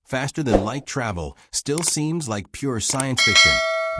faster-than-light travel still seems like pure science fiction,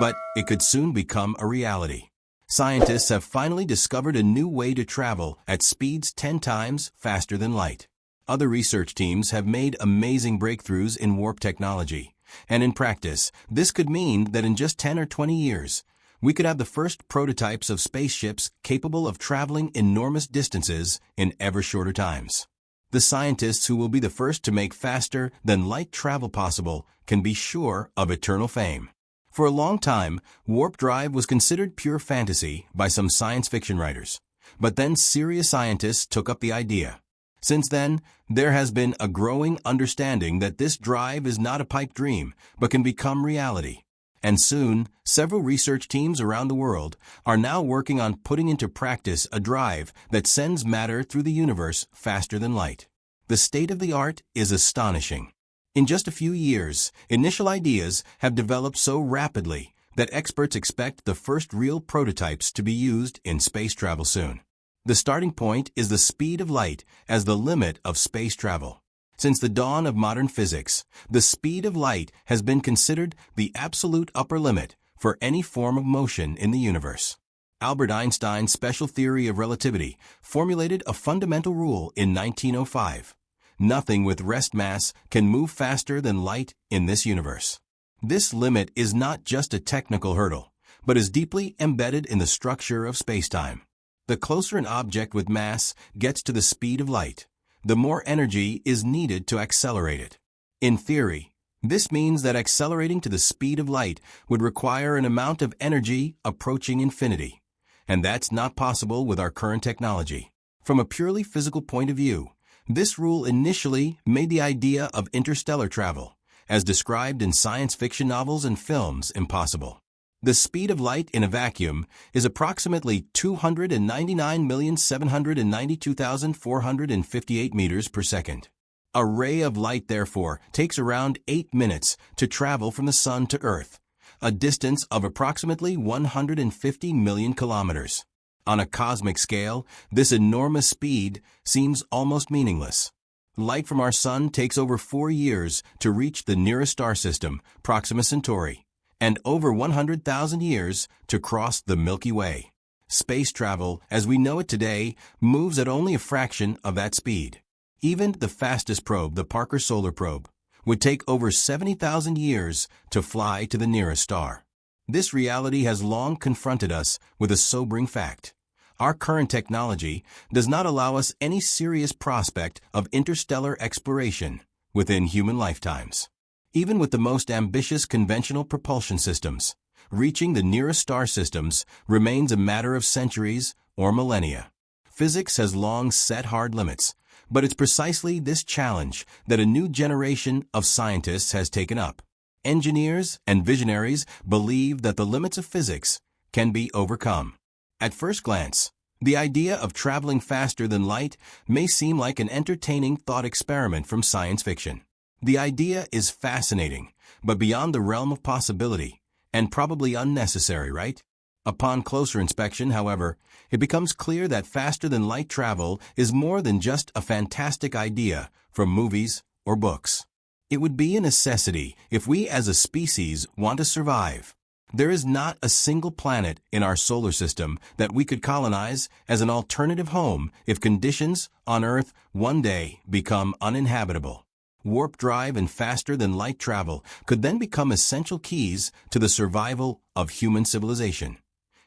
but it could soon become a reality. Scientists have finally discovered a new way to travel at speeds 10 times faster than light. Other research teams have made amazing breakthroughs in warp technology, and in practice, this could mean that in just 10 or 20 years, we could have the first prototypes of spaceships capable of traveling enormous distances in ever shorter times. The scientists who will be the first to make faster-than-light travel possible can be sure of eternal fame. For a long time, warp drive was considered pure fantasy by some science fiction writers. But then serious scientists took up the idea. Since then, there has been a growing understanding that this drive is not a pipe dream, but can become reality. And soon, several research teams around the world are now working on putting into practice a drive that sends matter through the universe faster than light. The state of the art is astonishing. In just a few years, initial ideas have developed so rapidly that experts expect the first real prototypes to be used in space travel soon. The starting point is the speed of light as the limit of space travel. Since the dawn of modern physics, the speed of light has been considered the absolute upper limit for any form of motion in the universe. Albert Einstein's special theory of relativity formulated a fundamental rule in 1905. Nothing with rest mass can move faster than light in this universe. This limit is not just a technical hurdle, but is deeply embedded in the structure of spacetime. The closer an object with mass gets to the speed of light, the more energy is needed to accelerate it. In theory, this means that accelerating to the speed of light would require an amount of energy approaching infinity, and that's not possible with our current technology. From a purely physical point of view, this rule initially made the idea of interstellar travel, as described in science fiction novels and films, impossible. The speed of light in a vacuum is approximately 299,792,458 meters per second. A ray of light, therefore, takes around 8 minutes to travel from the Sun to Earth, a distance of approximately 150 million kilometers. On a cosmic scale, this enormous speed seems almost meaningless. Light from our Sun takes over 4 years to reach the nearest star system, Proxima Centauri, and over 100,000 years to cross the Milky Way. Space travel, as we know it today, moves at only a fraction of that speed. Even the fastest probe, the Parker Solar Probe, would take over 70,000 years to fly to the nearest star. This reality has long confronted us with a sobering fact. Our current technology does not allow us any serious prospect of interstellar exploration within human lifetimes. Even with the most ambitious conventional propulsion systems, reaching the nearest star systems remains a matter of centuries or millennia. Physics has long set hard limits, but it's precisely this challenge that a new generation of scientists has taken up. Engineers and visionaries believe that the limits of physics can be overcome. At first glance, the idea of traveling faster than light may seem like an entertaining thought experiment from science fiction. The idea is fascinating, but beyond the realm of possibility, and probably unnecessary, right? Upon closer inspection, however, it becomes clear that faster-than-light travel is more than just a fantastic idea from movies or books. It would be a necessity if we as a species want to survive. There is not a single planet in our solar system that we could colonize as an alternative home if conditions on Earth one day become uninhabitable. Warp drive and faster-than-light travel could then become essential keys to the survival of human civilization.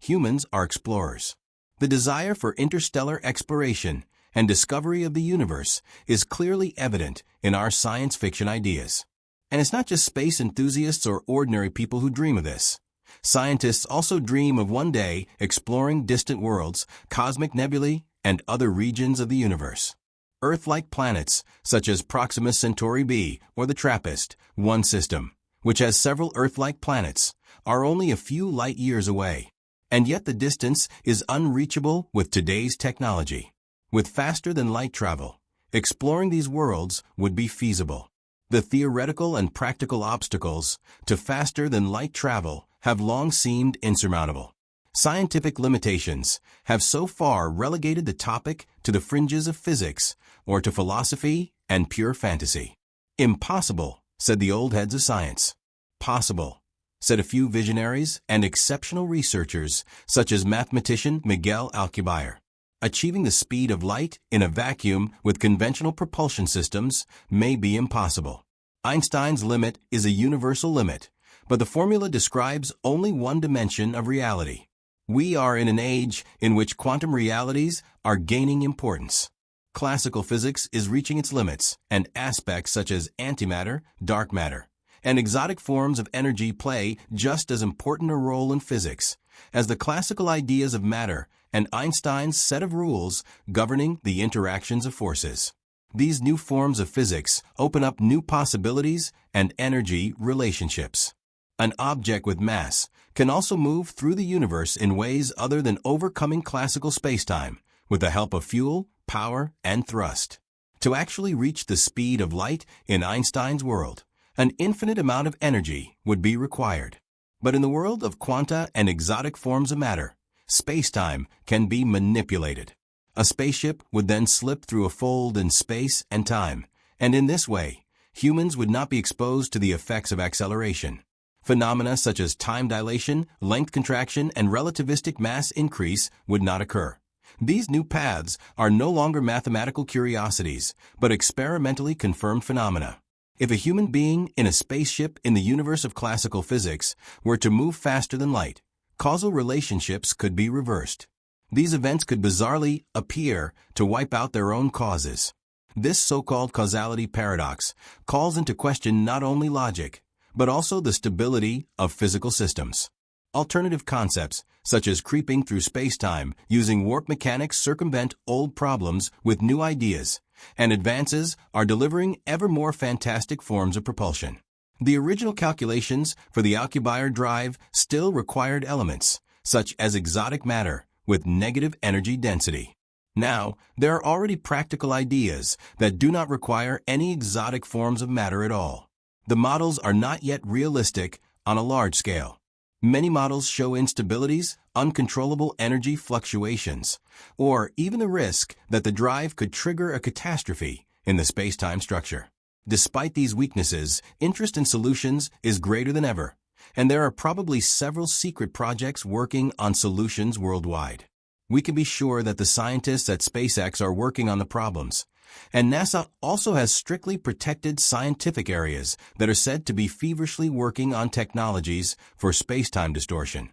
Humans are explorers. The desire for interstellar exploration and discovery of the universe is clearly evident in our science fiction ideas. And it's not just space enthusiasts or ordinary people who dream of this. Scientists also dream of one day exploring distant worlds, cosmic nebulae, and other regions of the universe. Earth-like planets, such as Proxima Centauri b or the TRAPPIST-1 system, which has several Earth-like planets, are only a few light years away. And yet the distance is unreachable with today's technology. With faster-than-light travel, exploring these worlds would be feasible. The theoretical and practical obstacles to faster-than-light travel have long seemed insurmountable. Scientific limitations have so far relegated the topic to the fringes of physics or to philosophy and pure fantasy. Impossible said the old heads of science. Possible, said a few visionaries and exceptional researchers, such as mathematician Miguel Alcubierre. Achieving the speed of light in a vacuum with conventional propulsion systems may be impossible. Einstein's limit is a universal limit, but the formula describes only one dimension of reality. We are in an age in which quantum realities are gaining importance. Classical physics is reaching its limits, and aspects such as antimatter, dark matter, and exotic forms of energy play just as important a role in physics as the classical ideas of matter and Einstein's set of rules governing the interactions of forces. These new forms of physics open up new possibilities and energy relationships. An object with mass can also move through the universe in ways other than overcoming classical spacetime with the help of fuel, power, and thrust. To actually reach the speed of light in Einstein's world, an infinite amount of energy would be required. But in the world of quanta and exotic forms of matter, spacetime can be manipulated. A spaceship would then slip through a fold in space and time, and in this way, humans would not be exposed to the effects of acceleration. Phenomena such as time dilation, length contraction, and relativistic mass increase would not occur. These new paths are no longer mathematical curiosities, but experimentally confirmed phenomena. If a human being in a spaceship in the universe of classical physics were to move faster than light, causal relationships could be reversed. These events could bizarrely appear to wipe out their own causes. This so-called causality paradox calls into question not only logic, but also the stability of physical systems. Alternative concepts, such as creeping through spacetime using warp mechanics, circumvent old problems with new ideas, and advances are delivering ever more fantastic forms of propulsion. The original calculations for the Alcubierre drive still required elements, such as exotic matter with negative energy density. Now, there are already practical ideas that do not require any exotic forms of matter at all. The models are not yet realistic on a large scale. Many models show instabilities, uncontrollable energy fluctuations, or even the risk that the drive could trigger a catastrophe in the space-time structure. Despite these weaknesses, interest in solutions is greater than ever, and there are probably several secret projects working on solutions worldwide. We can be sure that the scientists at SpaceX are working on the problems, and NASA also has strictly protected scientific areas that are said to be feverishly working on technologies for space-time distortion.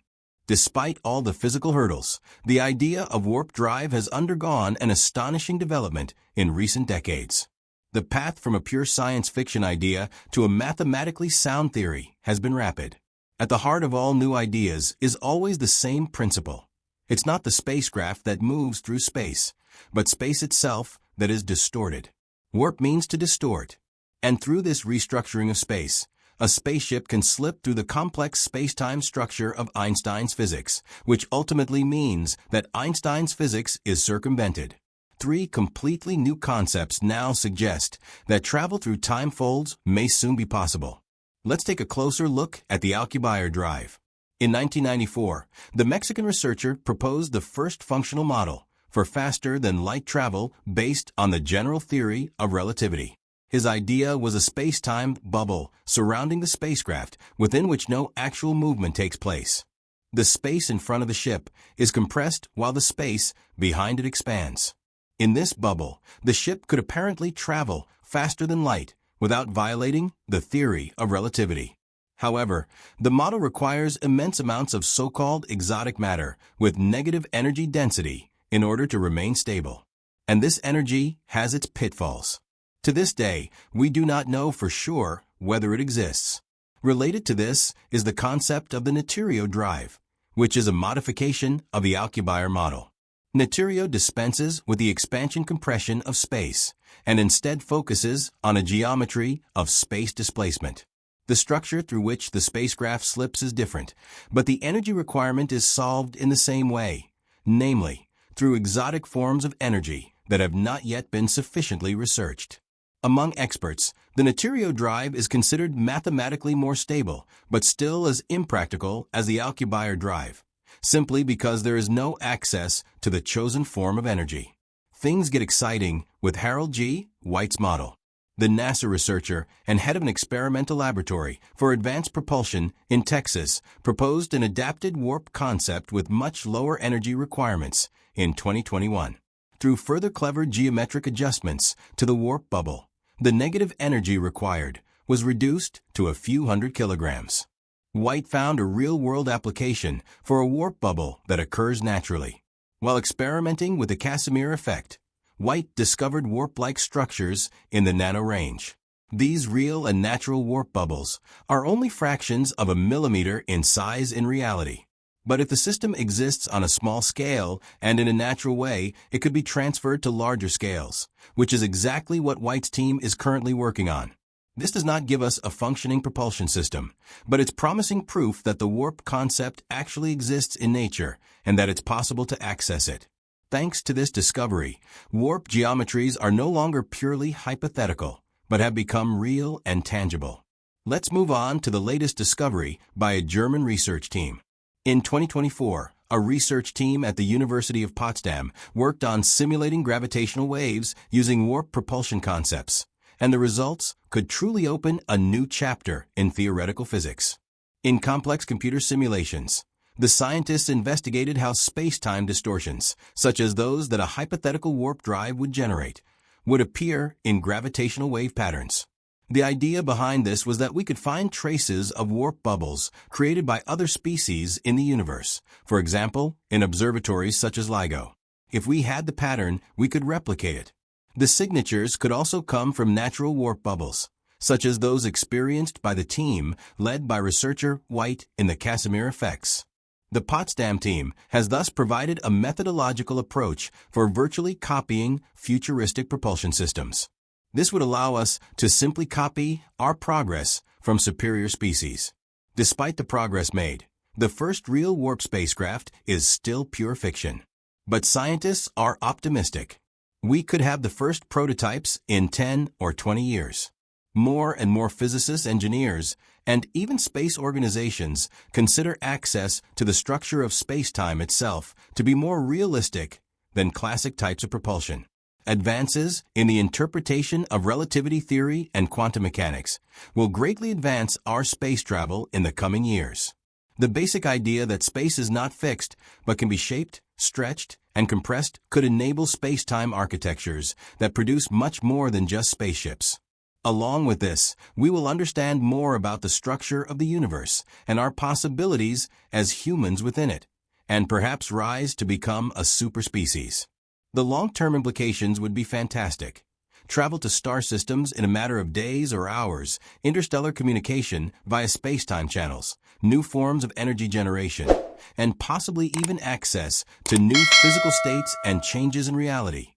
Despite all the physical hurdles, the idea of warp drive has undergone an astonishing development in recent decades. The path from a pure science fiction idea to a mathematically sound theory has been rapid. At the heart of all new ideas is always the same principle. It's not the spacecraft that moves through space, but space itself that is distorted. Warp means to distort. And through this restructuring of space, a spaceship can slip through the complex space-time structure of Einstein's physics, which ultimately means that Einstein's physics is circumvented. 3 completely new concepts now suggest that travel through time folds may soon be possible. Let's take a closer look at the Alcubierre drive. In 1994, the Mexican researcher proposed the first functional model for faster-than-light travel based on the general theory of relativity. His idea was a space-time bubble surrounding the spacecraft within which no actual movement takes place. The space in front of the ship is compressed while the space behind it expands. In this bubble, the ship could apparently travel faster than light without violating the theory of relativity. However, the model requires immense amounts of so-called exotic matter with negative energy density in order to remain stable. And this energy has its pitfalls. To this day, we do not know for sure whether it exists. Related to this is the concept of the Neutrio drive, which is a modification of the Alcubierre model. Neutrio dispenses with the expansion compression of space and instead focuses on a geometry of space displacement. The structure through which the spacecraft slips is different, but the energy requirement is solved in the same way, namely, through exotic forms of energy that have not yet been sufficiently researched. Among experts, the Neutrio drive is considered mathematically more stable, but still as impractical as the Alcubierre drive, simply because there is no access to the chosen form of energy. Things get exciting with Harold G. White's model. the NASA researcher and head of an experimental laboratory for advanced propulsion in Texas, proposed an adapted warp concept with much lower energy requirements in 2021. Through further clever geometric adjustments to the warp bubble, the negative energy required was reduced to a few hundred kilograms. White found a real-world application for a warp bubble that occurs naturally. While experimenting with the Casimir effect, White discovered warp-like structures in the nano range. These real and natural warp bubbles are only fractions of a millimeter in size in reality. But if the system exists on a small scale and in a natural way, it could be transferred to larger scales, which is exactly what White's team is currently working on. This does not give us a functioning propulsion system, but it's promising proof that the warp concept actually exists in nature and that it's possible to access it. Thanks to this discovery, warp geometries are no longer purely hypothetical, but have become real and tangible. Let's move on to the latest discovery by a German research team. In 2024, a research team at the University of Potsdam worked on simulating gravitational waves using warp propulsion concepts, and the results could truly open a new chapter in theoretical physics. In complex computer simulations, the scientists investigated how space-time distortions, such as those that a hypothetical warp drive would generate, would appear in gravitational wave patterns. The idea behind this was that we could find traces of warp bubbles created by other species in the universe, for example, in observatories such as LIGO. If we had the pattern, we could replicate it. The signatures could also come from natural warp bubbles, such as those experienced by the team led by researcher White in the Casimir effects. The Potsdam team has thus provided a methodological approach for virtually copying futuristic propulsion systems. This would allow us to simply copy our progress from superior species. Despite the progress made, the first real warp spacecraft is still pure fiction. But scientists are optimistic. We could have the first prototypes in 10 or 20 years. More and more physicists, engineers, and even space organizations consider access to the structure of space-time itself to be more realistic than classic types of propulsion. Advances in the interpretation of relativity theory and quantum mechanics will greatly advance our space travel in the coming years. The basic idea that space is not fixed but can be shaped, stretched, and compressed could enable space-time architectures that produce much more than just spaceships. Along with this, we will understand more about the structure of the universe and our possibilities as humans within it, and perhaps rise to become a superspecies. The long-term implications would be fantastic. Travel to star systems in a matter of days or hours, interstellar communication via space-time channels, new forms of energy generation, and possibly even access to new physical states and changes in reality,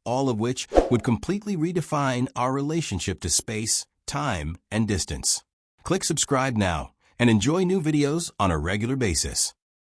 all of which would completely redefine our relationship to space, time, and distance. Click subscribe now and enjoy new videos on a regular basis.